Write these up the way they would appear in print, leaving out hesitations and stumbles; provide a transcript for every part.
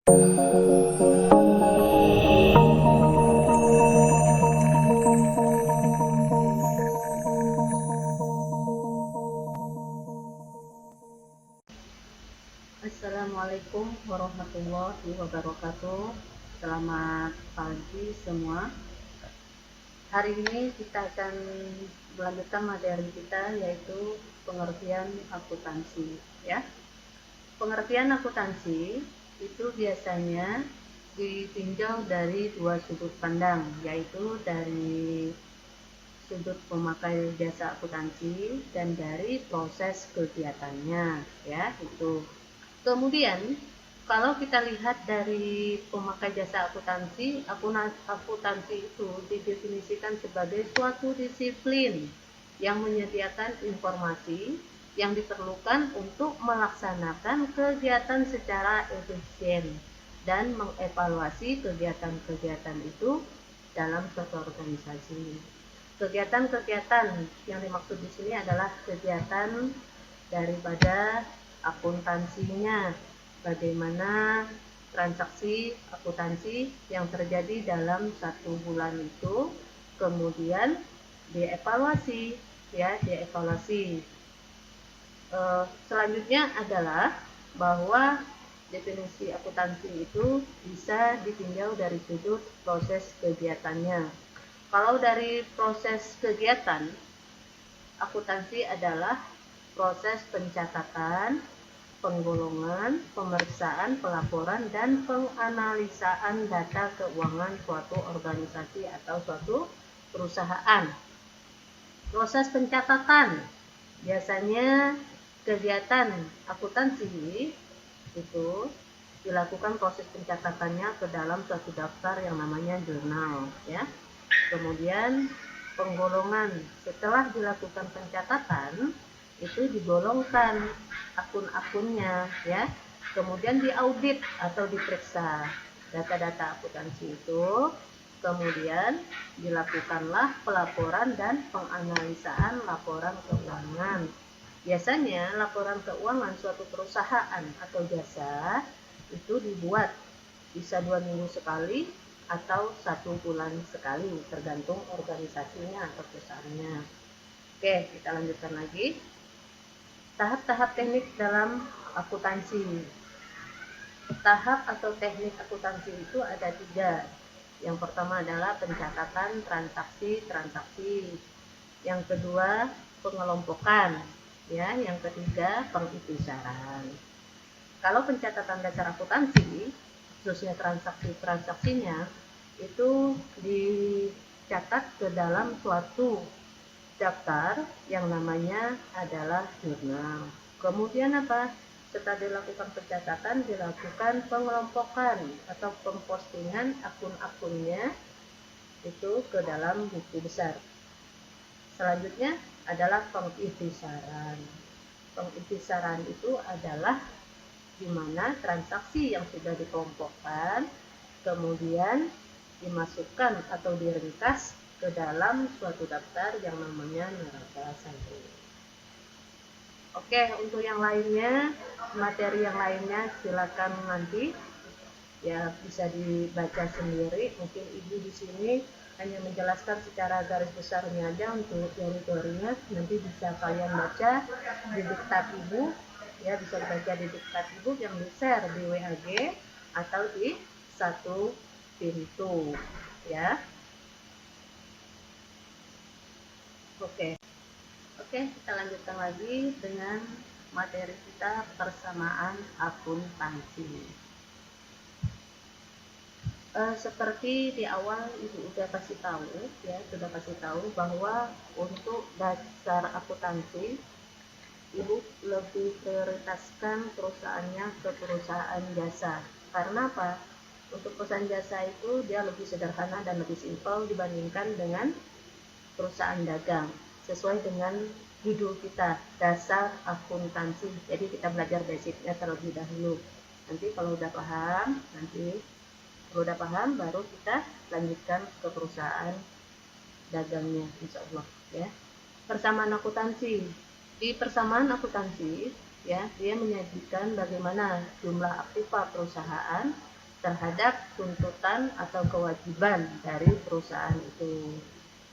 Assalamualaikum warahmatullahi wabarakatuh. Selamat pagi semua. Hari ini kita akan melanjutkan materi kita, yaitu pengertian akuntansi, ya. Pengertian akuntansi itu biasanya ditinjau dari dua sudut pandang, yaitu dari sudut pemakai jasa akuntansi dan dari proses kegiatannya, ya, itu. Kemudian, kalau kita lihat dari pemakai jasa akuntansi, akuntansi itu didefinisikan sebagai suatu disiplin yang menyediakan informasi yang diperlukan untuk melaksanakan kegiatan secara efisien dan mengevaluasi kegiatan-kegiatan itu dalam suatu organisasi. Kegiatan-kegiatan yang dimaksud di sini adalah kegiatan daripada akuntansinya, bagaimana transaksi akuntansi yang terjadi dalam satu bulan itu, kemudian dievaluasi, ya, dievaluasi. Selanjutnya adalah bahwa definisi akuntansi itu bisa ditinjau dari sudut proses kegiatannya. Kalau dari proses kegiatan, akuntansi adalah proses pencatatan, penggolongan, pemeriksaan, pelaporan, dan penganalisaan data keuangan suatu organisasi atau suatu perusahaan. Proses pencatatan, biasanya kegiatan akuntansi itu dilakukan proses pencatatannya ke dalam suatu daftar yang namanya jurnal, ya. Kemudian penggolongan, setelah dilakukan pencatatan itu digolongkan akun-akunnya, ya. Kemudian diaudit atau diperiksa data-data akuntansi itu, kemudian dilakukanlah pelaporan dan penganalisaan laporan keuangan. Biasanya laporan keuangan suatu perusahaan atau jasa itu dibuat bisa 2 minggu sekali atau 1 bulan sekali, tergantung organisasinya atau perusahaannya. Oke, kita lanjutkan lagi. Tahap-tahap teknik dalam akuntansi. Tahap atau teknik akuntansi itu ada 3. Yang pertama adalah pencatatan transaksi. Yang kedua, pengelompokan, ya. Yang ketiga, pengiktisaran. Kalau pencatatan dasar akuntansi, khususnya transaksinya, itu dicatat ke dalam suatu daftar yang namanya adalah jurnal. Kemudian apa? Setelah dilakukan pencatatan, dilakukan pengelompokan atau pempostingan akun-akunnya itu ke dalam buku besar. Selanjutnya adalah pengiktisaran. Pengiktisaran itu adalah di mana transaksi yang sudah dikelompokkan kemudian dimasukkan atau diringkas ke dalam suatu daftar yang namanya neraca saldo. Oke, untuk yang lainnya, materi yang lainnya silakan nanti ya bisa dibaca sendiri. Mungkin Ibu di sini hanya menjelaskan secara garis besarnya aja untuk teori-teorinya, nanti bisa kalian baca di diktat Ibu, ya, bisa dibaca di diktat Ibu yang di-share di WAG atau di satu pintu, ya. Oke, kita lanjutkan lagi dengan materi kita, persamaan akuntansi. Seperti di awal Ibu sudah kasih tahu bahwa untuk dasar akuntansi Ibu lebih prioritaskan perusahaannya ke perusahaan jasa. Karena apa? Untuk perusahaan jasa itu dia lebih sederhana dan lebih simpel dibandingkan dengan perusahaan dagang. Sesuai dengan judul kita, dasar akuntansi. Jadi kita belajar basicnya terlebih dahulu. Nanti kalau udah paham, baru kita lanjutkan ke perusahaan dagangnya, insya Allah, ya. Persamaan akuntansi. Di persamaan akuntansi, ya, dia menyajikan bagaimana jumlah aktiva perusahaan terhadap tuntutan atau kewajiban dari perusahaan itu.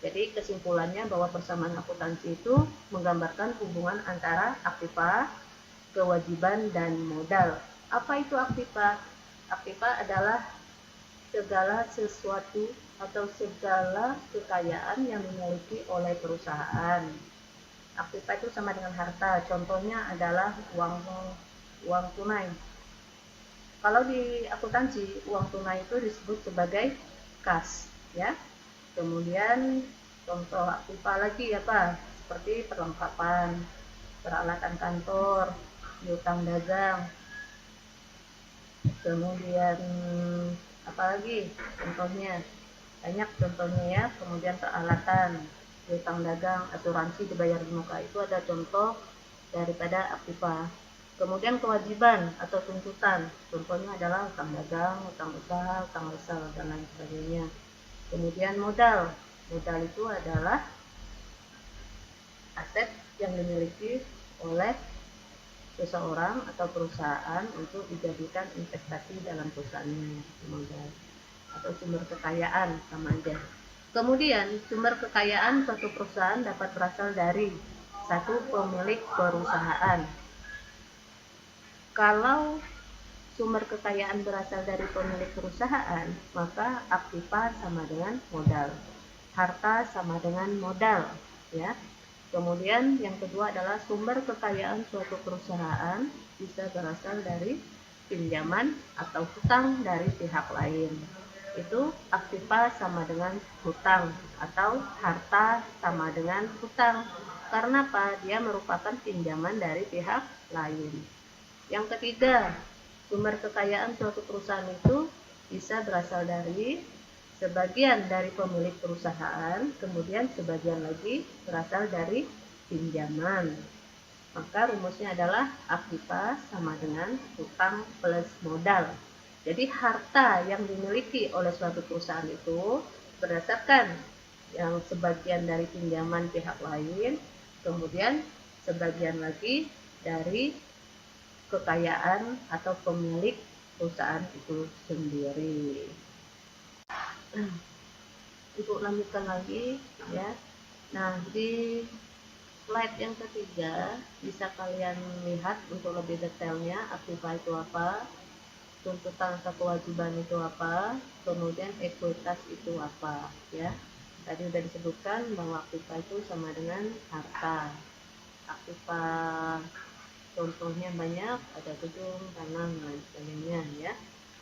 Jadi kesimpulannya bahwa persamaan akuntansi itu menggambarkan hubungan antara aktiva, kewajiban, dan modal. Apa itu aktiva? Aktiva adalah segala sesuatu atau segala kekayaan yang dimiliki oleh perusahaan. Aktiva itu sama dengan harta. Contohnya adalah uang tunai. Kalau di akuntansi, uang tunai itu disebut sebagai kas, ya. Kemudian contoh aktiva lagi apa? Seperti perlengkapan, peralatan kantor, piutang dagang. Kemudian apa lagi? Contohnya banyak contohnya ya. Kemudian peralatan, piutang dagang, asuransi dibayar di muka, itu ada contoh daripada aktiva. Kemudian kewajiban atau tuntutan, contohnya adalah utang dagang, utang usaha, utang lesal, dan lain sebagainya. Kemudian modal, modal itu adalah aset yang dimiliki oleh seseorang atau perusahaan untuk dijadikan investasi dalam perusahaannya, modal atau sumber kekayaan, sama aja. Kemudian sumber kekayaan suatu perusahaan dapat berasal dari satu pemilik perusahaan. Kalau sumber kekayaan berasal dari pemilik perusahaan, maka aktiva sama dengan modal, harta sama dengan modal, ya. Kemudian yang kedua adalah sumber kekayaan suatu perusahaan bisa berasal dari pinjaman atau hutang dari pihak lain. Itu aktiva sama dengan hutang atau harta sama dengan hutang. Karena apa? Dia merupakan pinjaman dari pihak lain. Yang ketiga, sumber kekayaan suatu perusahaan itu bisa berasal dari sebagian dari pemilik perusahaan, kemudian sebagian lagi berasal dari pinjaman. Maka rumusnya adalah aktiva sama dengan hutang plus modal. Jadi harta yang dimiliki oleh suatu perusahaan itu berdasarkan yang sebagian dari pinjaman pihak lain, kemudian sebagian lagi dari kekayaan atau pemilik perusahaan itu sendiri. Untuk lanjutkan lagi ya. Nah, di slide yang ketiga bisa kalian lihat untuk lebih detailnya aktiva itu apa, tuntutan atau kewajiban itu apa, kemudian ekuitas itu apa, ya. Tadi sudah disebutkan bahwa aktiva itu sama dengan harta. Aktiva contohnya banyak, ada gedung, tanah, dan lain sebagainya, ya.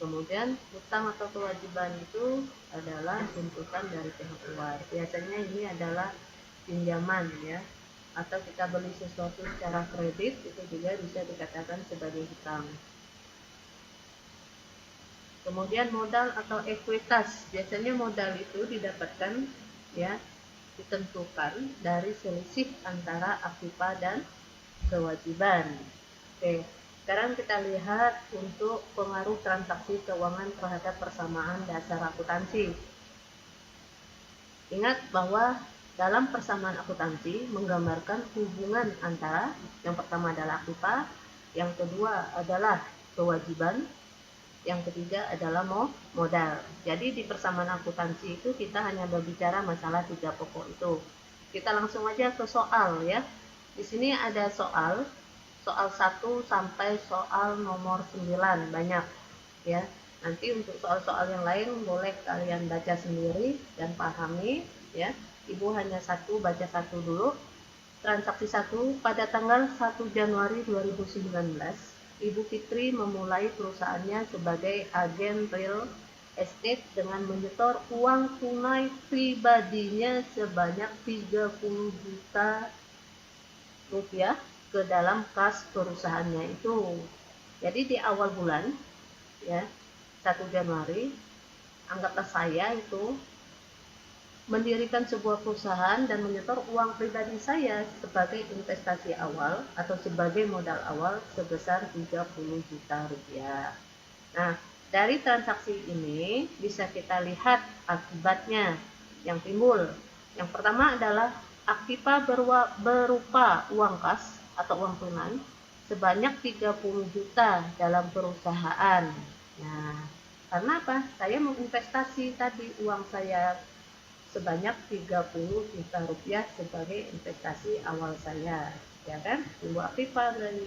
Kemudian hutang atau kewajiban itu adalah tuntutan dari pihak luar. Biasanya ini adalah pinjaman, ya, atau kita beli sesuatu secara kredit, itu juga bisa dikatakan sebagai hutang. Kemudian modal atau ekuitas, biasanya modal itu didapatkan, ya, ditentukan dari selisih antara aktiva dan kewajiban. Oke, sekarang kita lihat untuk pengaruh transaksi keuangan terhadap persamaan dasar akuntansi. Ingat bahwa dalam persamaan akuntansi menggambarkan hubungan antara yang pertama adalah aktiva, yang kedua adalah kewajiban, yang ketiga adalah modal. Jadi di persamaan akuntansi itu kita hanya berbicara masalah tiga pokok itu. Kita langsung aja ke soal, ya. Di sini ada soal 1 sampai soal nomor 9, banyak, ya. Nanti untuk soal-soal yang lain boleh kalian baca sendiri dan pahami, ya. Ibu hanya baca satu dulu. Transaksi 1, pada tanggal 1 Januari 2019, Ibu Fitri memulai perusahaannya sebagai agen real estate dengan menyetor uang tunai pribadinya sebanyak 30 juta rupiah ke dalam kas perusahaannya itu. Jadi di awal bulan, ya, 1 Januari, anggaplah saya itu mendirikan sebuah perusahaan dan menyetor uang pribadi saya sebagai investasi awal atau sebagai modal awal sebesar 30 juta rupiah. Nah, dari transaksi ini bisa kita lihat akibatnya yang timbul. Yang pertama adalah aktiva berupa uang kas atau uang tunai sebanyak 30 juta dalam perusahaan. Nah, Karena apa? Saya menginvestasi tadi uang saya sebanyak 30 juta rupiah sebagai investasi awal saya, ya kan? Ibu aktifah dari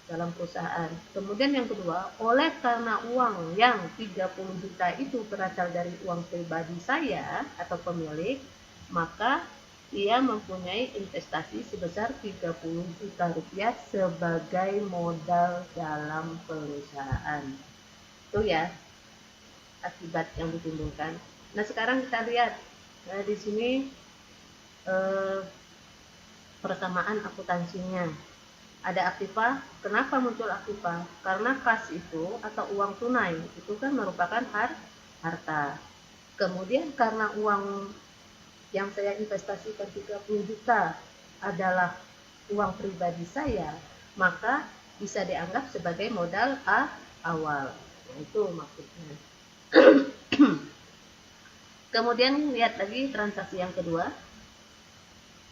dalam perusahaan. Kemudian yang kedua, oleh karena uang yang 30 juta itu berasal dari uang pribadi saya atau pemilik, maka ia mempunyai investasi sebesar 30 juta rupiah sebagai modal dalam perusahaan. Itu ya akibat yang ditimbulkan. Nah, sekarang kita lihat di sini eh, persamaan akuntansinya. Ada aktiva. Kenapa muncul aktiva? Karena kas itu atau uang tunai itu kan merupakan harta. Kemudian karena uang yang saya investasikan 30 juta adalah uang pribadi saya, maka bisa dianggap sebagai modal awal. Nah, itu maksudnya. Kemudian lihat lagi transaksi yang kedua.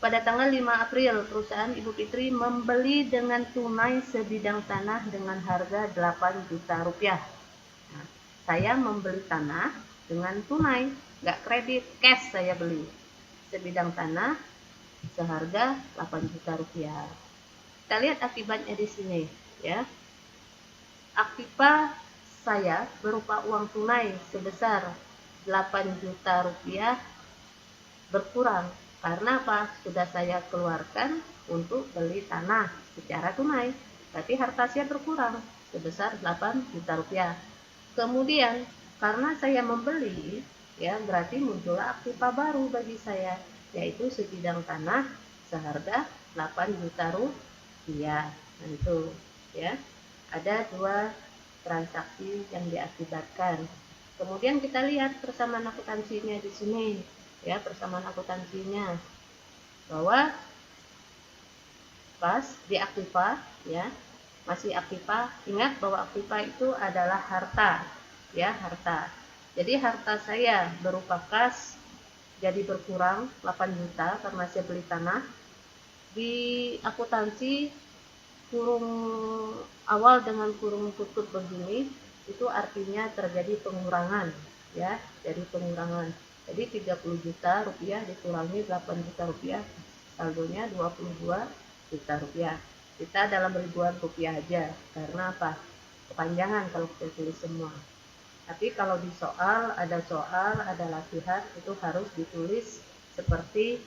Pada tanggal 5 April, perusahaan Ibu Fitri membeli dengan tunai sebidang tanah dengan harga 8 juta rupiah. Nah, saya membeli tanah dengan tunai, nggak kredit, cash saya beli. Sebidang tanah seharga 8 juta rupiah. Kita lihat akibatnya di sini, ya. Aktiva saya berupa uang tunai sebesar 8 juta rupiah berkurang. Karena apa? Sudah saya keluarkan untuk beli tanah secara tunai. Tapi harta saya berkurang sebesar 8 juta rupiah. Kemudian karena saya membeli, ya berarti muncullah aktiva baru bagi saya, yaitu sebidang tanah seharga 8 juta rupiah. Nah, itu ya. Ada dua transaksi yang diakibatkan. Kemudian kita lihat persamaan akuntansinya di sini. Ya, persamaan akuntansinya bahwa pas di aktiva, ya masih aktiva, ingat bahwa aktiva itu adalah harta, ya harta. Jadi harta saya berupa kas jadi berkurang 8 juta karena saya beli tanah. Di akuntansi kurung awal dengan kurung tutup begini itu artinya terjadi pengurangan, ya jadi pengurangan. Jadi 30 juta rupiah dikurangi 8 juta rupiah, saldonya 22 juta rupiah. Kita dalam ribuan rupiah aja, karena apa? Kepanjangan kalau kita tulis semua. Tapi kalau di soal, ada latihan, itu harus ditulis seperti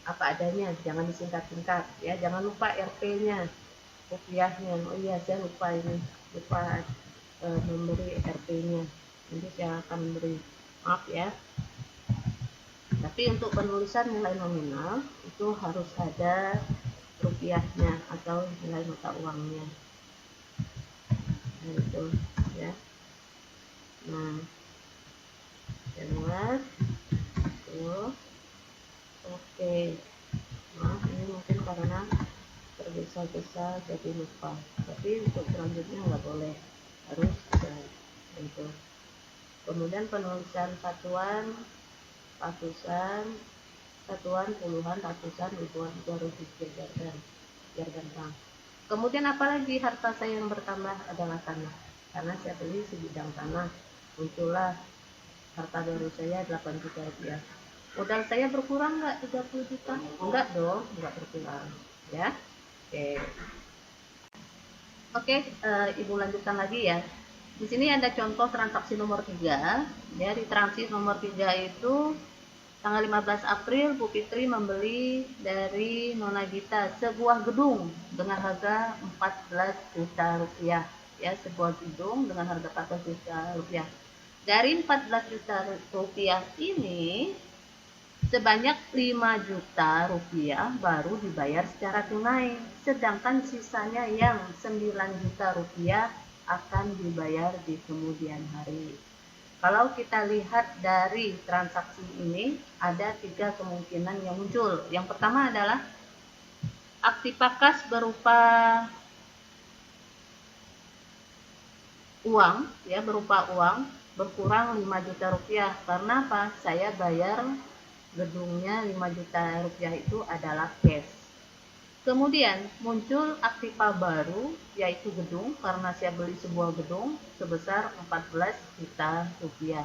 apa adanya, jangan disingkat-singkat, ya. Jangan lupa RP-nya, rupiahnya. Oh iya, saya lupa ini, lupa memberi RP-nya. Nanti saya akan memberi, maaf ya. Tapi untuk penulisan nilai nominal itu harus ada rupiahnya atau nilai mata uangnya. Nah, itu ya. Nah, jelas. Tuh. Oke. Maaf ini mungkin karena tergesa-gesa jadi lupa. Tapi untuk selanjutnya nggak boleh, harus itu. Kemudian penulisan satuan, puluhan, ratusan, ribuan itu harus disejarkan biar gampang. Kemudian apalagi harta saya yang bertambah adalah tanah, karena saya beli sebidang tanah, muncullah harta baru saya 8 juta rupiah. Modal saya berkurang nggak 30 juta? Enggak dong, enggak berkurang, ya. Oke, Ibu lanjutkan lagi ya. Di sini ada contoh transaksi nomor 3. Ya, di transaksi nomor 3 itu tanggal 15 April Bu Fitri membeli dari Nona Gita sebuah gedung dengan harga 14 juta rupiah. Ya, sebuah gedung dengan harga 14 juta rupiah. Dari 14 juta rupiah ini sebanyak 5 juta rupiah baru dibayar secara tunai, sedangkan sisanya yang 9 juta rupiah akan dibayar di kemudian hari. Kalau kita lihat dari transaksi ini, ada 3 kemungkinan yang muncul. Yang pertama adalah aktiva kas berupa uang, ya berupa uang berkurang 5 juta rupiah. Karena apa? Saya bayar gedungnya 5 juta rupiah itu adalah cash. Kemudian muncul aktiva baru, yaitu gedung, karena saya beli sebuah gedung sebesar 14 juta rupiah.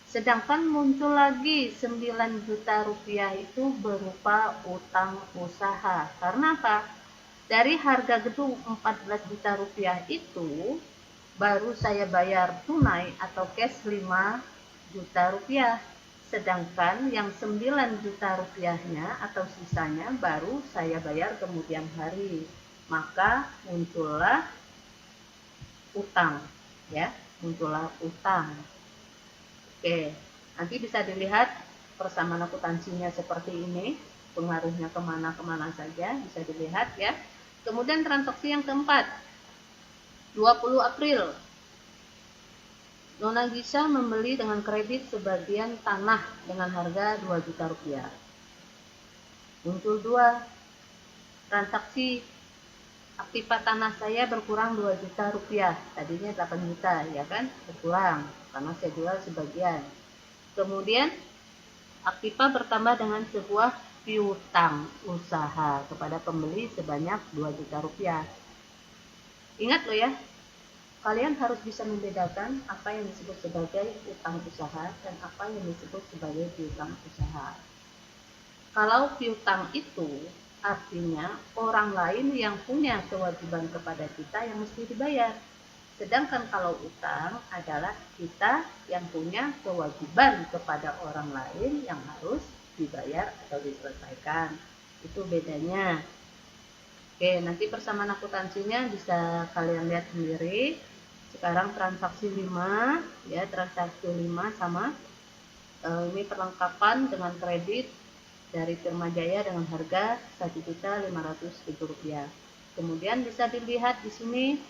Sedangkan muncul lagi 9 juta rupiah itu berupa utang usaha. Karena apa? Dari harga gedung 14 juta rupiah itu baru saya bayar tunai atau cash 5 juta rupiah. Sedangkan yang 9 juta rupiahnya atau sisanya baru saya bayar kemudian hari. Maka muncullah utang, ya, muncullah utang. Oke, nanti bisa dilihat persamaan akuntansinya seperti ini, pengaruhnya kemana-kemana saja bisa dilihat ya. Kemudian transaksi yang keempat, 20 April. Nona Gisa membeli dengan kredit sebagian tanah dengan harga 2 juta rupiah. Muncul dua transaksi, aktiva tanah saya berkurang 2 juta rupiah. Tadinya 8 juta, ya kan? Berkurang karena saya jual sebagian. Kemudian aktiva bertambah dengan sebuah piutang usaha kepada pembeli sebanyak 2 juta rupiah. Ingat loh ya, kalian harus bisa membedakan apa yang disebut sebagai utang usaha dan apa yang disebut sebagai piutang usaha. Kalau piutang itu artinya orang lain yang punya kewajiban kepada kita yang mesti dibayar. Sedangkan kalau utang adalah kita yang punya kewajiban kepada orang lain yang harus dibayar atau diselesaikan. Itu bedanya. Oke, nanti persamaan akuntansinya bisa kalian lihat sendiri. Sekarang transaksi 5, ya, transaksi 5 sama ini perlengkapan dengan kredit dari Firma Jaya dengan harga Rp1.500.000. Kemudian bisa dilihat di sini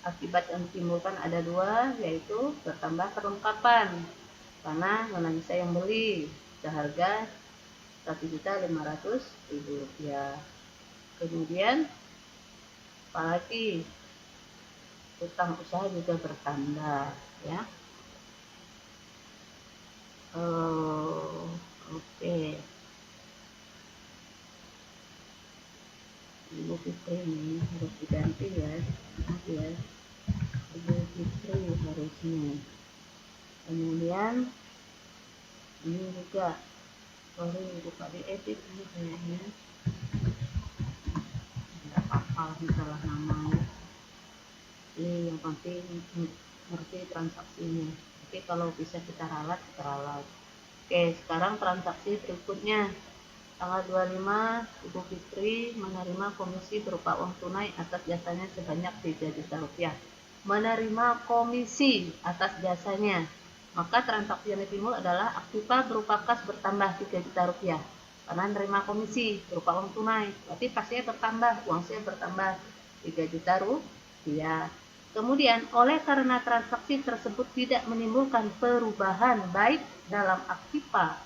akibat yang ditimbulkan ada dua, yaitu bertambah perlengkapan karena Nona Gisa yang beli seharga Rp1.500.000. Kemudian apalagi utang usaha juga bertambah ya. Oke. Ibu Fitri ini harus diganti ya. Maaf ya. Ibu Fitri harusnya. Kemudian ini juga, sorry buka diedit ini kayaknya. Tidak apa-apa salah namanya. Ini yang penting ngerti transaksinya. Oke, kalau bisa kita ralat. Oke, sekarang transaksi berikutnya. Tanggal 25, Ibu Fitri menerima komisi berupa uang tunai atas jasanya sebanyak 3 juta rupiah. Menerima komisi atas jasanya. Maka transaksi yang ditimbul adalah aktiva berupa kas bertambah 3 juta rupiah. Karena menerima komisi berupa uang tunai, berarti kasnya bertambah, uang saya bertambah 3 juta rupiah. Kemudian, oleh karena transaksi tersebut tidak menimbulkan perubahan baik dalam aktiva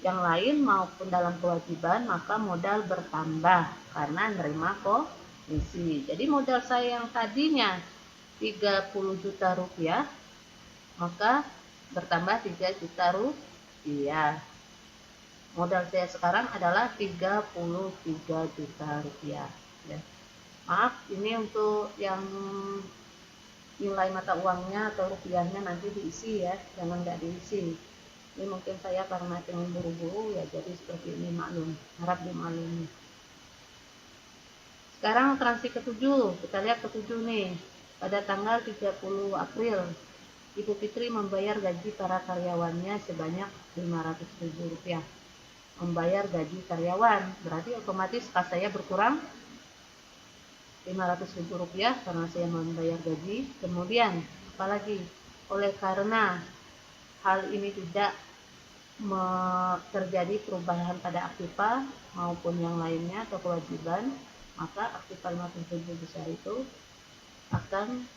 yang lain maupun dalam kewajiban, maka modal bertambah karena menerima komisi. Jadi modal saya yang tadinya 30 juta rupiah, maka bertambah 3 juta rupiah. Modal saya sekarang adalah 33 juta rupiah. Ya. Maaf, ini untuk yang nilai mata uangnya atau rupiahnya nanti diisi ya, jangan nggak diisi. Ini mungkin saya karena pengen buru-buru ya, jadi seperti ini, maklum, harap dimaklumi. Sekarang transaksi ketujuh, kita lihat ketujuh nih. Pada tanggal 30 April, Ibu Fitri membayar gaji para karyawannya sebanyak Rp500.000. Membayar gaji karyawan, berarti otomatis kas saya berkurang Rp500.000 karena saya membayar gaji. Kemudian apalagi, oleh karena hal ini tidak terjadi perubahan pada aktiva maupun yang lainnya atau kewajiban, maka aktiva 50.000 besar itu akan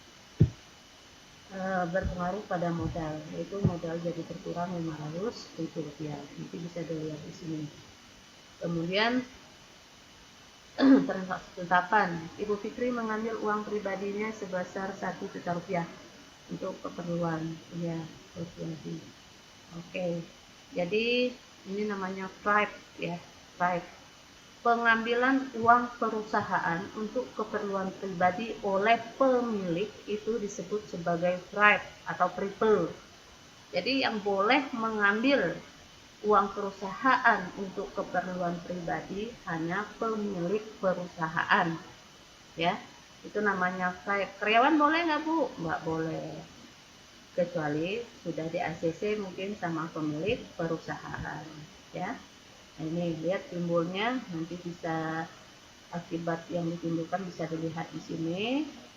berpengaruh pada modal, yaitu modal jadi berkurang Rp500.000. Nanti bisa dilihat di sini. Kemudian transaksi tetapan, Ibu Fitri mengambil uang pribadinya sebesar 1 juta rupiah untuk keperluan ya sosialisasi. Oke, jadi ini namanya tribe ya, tribe. pengambilan uang perusahaan untuk keperluan pribadi oleh pemilik itu disebut sebagai bribe atau pripel. Jadi yang boleh mengambil uang perusahaan untuk keperluan pribadi hanya pemilik perusahaan, ya. Itu namanya bribe. Karyawan boleh nggak, Bu? Nggak boleh, kecuali sudah di ACC mungkin sama pemilik perusahaan, ya. Nah, ini lihat timbulnya, nanti bisa akibat yang ditimbulkan bisa dilihat di sini.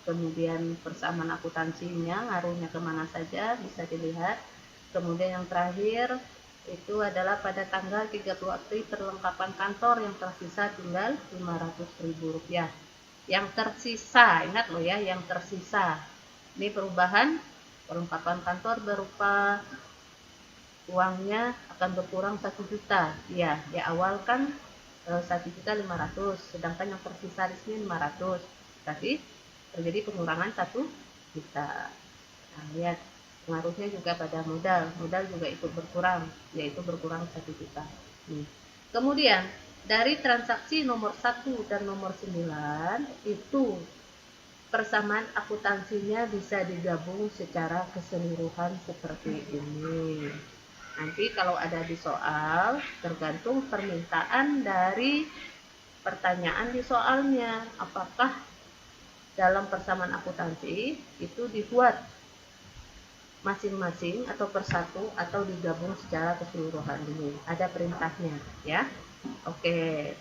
Kemudian persamaan akuntansinya ngaruhnya kemana saja bisa dilihat. Kemudian yang terakhir itu adalah pada tanggal 30 April perlengkapan kantor yang tersisa tinggal Rp500.000. Yang tersisa, ingat loh ya, yang tersisa. Ini perubahan perlengkapan kantor berupa uangnya akan berkurang 1 juta. Ya, di awal kan 1.500.000, sedangkan yang tersisa di sini 500. Tapi terjadi pengurangan 1 juta. Nah, lihat pengaruhnya juga pada modal. Modal juga ikut berkurang, yaitu berkurang 1 juta. Kemudian dari transaksi nomor 1 dan nomor 9 itu persamaan akuntansinya bisa digabung secara keseluruhan seperti ini. Nanti kalau ada di soal, tergantung permintaan dari pertanyaan di soalnya, apakah dalam persamaan akuntansi itu dibuat masing-masing atau persatu atau digabung secara keseluruhan. Ini ada perintahnya, ya. Oke.